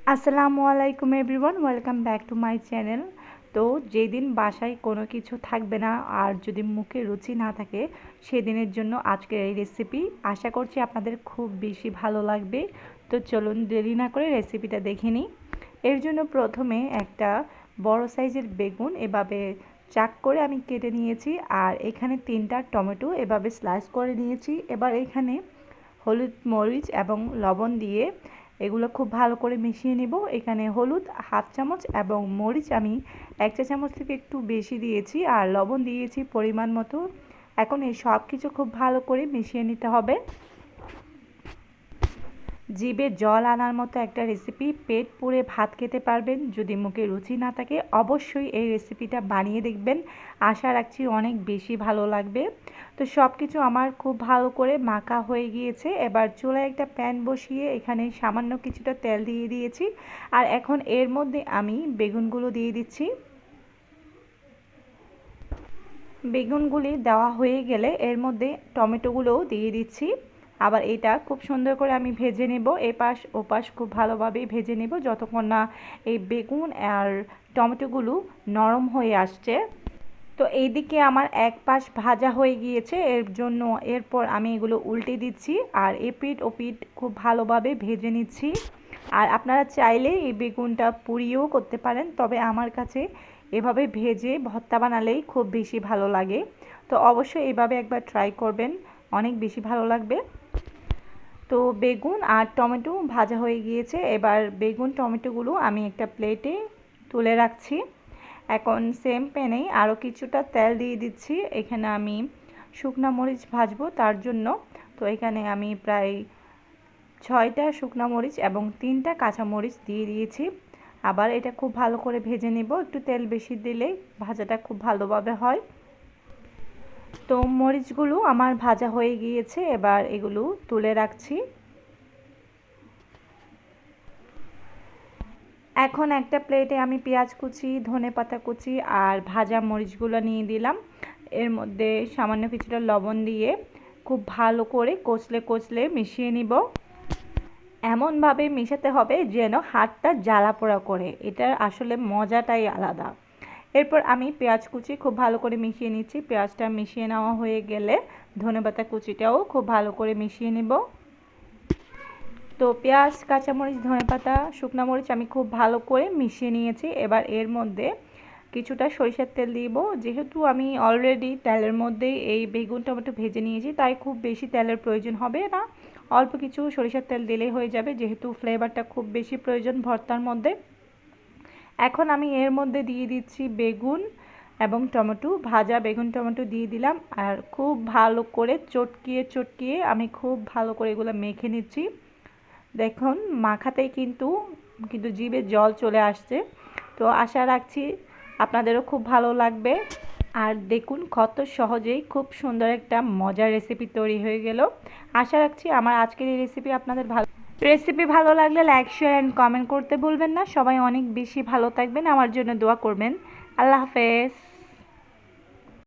আসসালামু আলাইকুম everyone, welcome back to my channel. তো যেদিন বাসায় কোনো কিছু থাকবে না আর যদি মুখে রুচি না থাকে সেদিনের জন্য আজকের এই রেসিপি। আশা করছি আপনাদের খুব বেশি ভালো লাগবে। তো চলুন দেরি না করে রেসিপিটা দেখে নিই। এর জন্য প্রথমে একটা বড় সাইজের বেগুন এভাবে চাক করে আমি কেটে নিয়েছি, আর এখানে 3টা টমেটো এভাবে স্লাইস করে নিয়েছি। এবার এখানে হলুদ, মরিচ এবং লবণ দিয়ে এগুলো খুব ভালো করে মিশিয়ে নিব। এখানে হলুদ হাফ চামচ এবং মরিচ আমি 1 চা চামচ থেকে একটু বেশি দিয়েছি, আর লবণ দিয়েছি পরিমাণ মতো। এখন এই সব কিছু খুব ভালো করে মিশিয়ে নিতে হবে। জিভে জল আনার মতো একটা রেসিপি, পেট পুড়ে ভাত খেতে পারবেন। যদি মুখে রুচি না থাকে অবশ্যই এই রেসিপিটা বানিয়ে দেখবেন, আশা রাখছি অনেক বেশি ভালো লাগবে। তো সব কিছু আমার খুব ভালো করে মাখা হয়ে গিয়েছে। এবার চুলায় একটা প্যান বসিয়ে এখানে সামান্য কিছুটা তেল দিয়ে দিয়েছি, আর এখন এর মধ্যে আমি বেগুনগুলো দিয়ে দিচ্ছি। বেগুনগুলি দেওয়া হয়ে গেলে এর মধ্যে টমেটোগুলোও দিয়ে দিচ্ছি। আবার এটা খুব সুন্দর করে আমি ভেজে নেব, এপাশ ওপাশ খুব ভালোভাবেই ভেজে নেব যতক্ষণ না এই বেগুন আর টমেটোগুলো নরম হয়ে আসছে। তো এইদিকে আমার এক পাশ ভাজা হয়ে গিয়েছে, এর জন্য এরপর আমি এগুলো উল্টে দিচ্ছি আর এপিঠ ওপিঠ খুব ভালোভাবে ভেজে নিচ্ছি। আর আপনারা চাইলে এই বেগুনটা পুড়িয়েও করতে পারেন, তবে আমার কাছে এভাবে ভেজে ভর্তা বানালেই খুব বেশি ভালো লাগে। তো অবশ্যই এভাবে একবার ট্রাই করবেন, অনেক বেশি ভালো লাগবে। তো বেগুন আর টমেটো ভাজা হয়ে গিয়েছে, এবার বেগুন টমেটোগুলো আমি একটা প্লেটে তুলে রাখছি। এখন সেম প্যানেই আরও কিছুটা তেল দিয়ে দিচ্ছি। এখানে আমি শুকনো মরিচ ভাজবো তার জন্য। তো এখানে আমি প্রায় 6টা শুকনো মরিচ এবং 3টা কাঁচা মরিচ দিয়ে দিয়েছি। আবার এটা খুব ভালো করে ভেজে নেব, একটু তেল বেশি দিলে ভাজাটা খুব ভালোভাবে হয়। তো মরিচগুলো আমার ভাজা হয়ে গিয়েছে, এবার এগুলো তুলে রাখছি। এখন একটা প্লেটে আমি পেঁয়াজ কুচি, ধনেপাতা কুচি আর ভাজা মরিচগুলো নিয়ে দিলাম। এর মধ্যে সামান্য কিছুটা লবণ দিয়ে খুব ভালো করে কচলে কচলে মিশিয়ে নিব। এমনভাবে মেশাতে হবে যেন হাতটা জ্বালা পোড়া করে, এটার আসলে মজাটাই আলাদা। এরপর আমি পেঁয়াজ কুচি খুব ভালো করে মিশিয়ে নিচ্ছি। পেঁয়াজটা মিশিয়ে নেওয়া হয়ে গেলে ধনেপাতা কুচিটাও খুব ভালো করে মিশিয়ে নেব। তো পেঁয়াজ, কাঁচামরিচ, ধনেপাতা, শুকনো মরিচ আমি খুব ভালো করে মিশিয়ে নিয়েছি। এবার এর মধ্যে কিছুটা সরিষার তেল দিব। যেহেতু আমি অলরেডি তেলের মধ্যেই এই বেগুন টমেটো ভেজে নিয়েছি, তাই খুব বেশি তেলের প্রয়োজন হবে না, অল্প কিছু সরিষার তেল দিলেই হয়ে যাবে, যেহেতু ফ্লেভারটা খুব বেশি প্রয়োজন ভর্তার মধ্যে। এখন আমি এর মধ্যে দিয়ে দিচ্ছি বেগুন এবং টমেটো, ভাজা বেগুন টমেটো দিয়ে দিলাম, আর খুব ভালো করে চটকিয়ে চটকিয়ে আমি খুব ভালো করে এগুলো মেখে নিচ্ছি। দেখুন মাখাতেই কিন্তু জিভে জল চলে আসছে। তো আশা রাখছি আপনাদেরও খুব ভালো লাগবে। আর দেখুন কত সহজেই খুব সুন্দর একটা মজার রেসিপি তৈরি হয়ে গেল। আশা রাখছি আমার আজকের এই রেসিপি ভালো লাগলে লাইক, শেয়ার অ্যান্ড কমেন্ট করতে ভুলবেন না। সবাই অনেক বেশি ভালো থাকবেন, আমার জন্য দোয়া করবেন। আল্লাহ হাফেজ।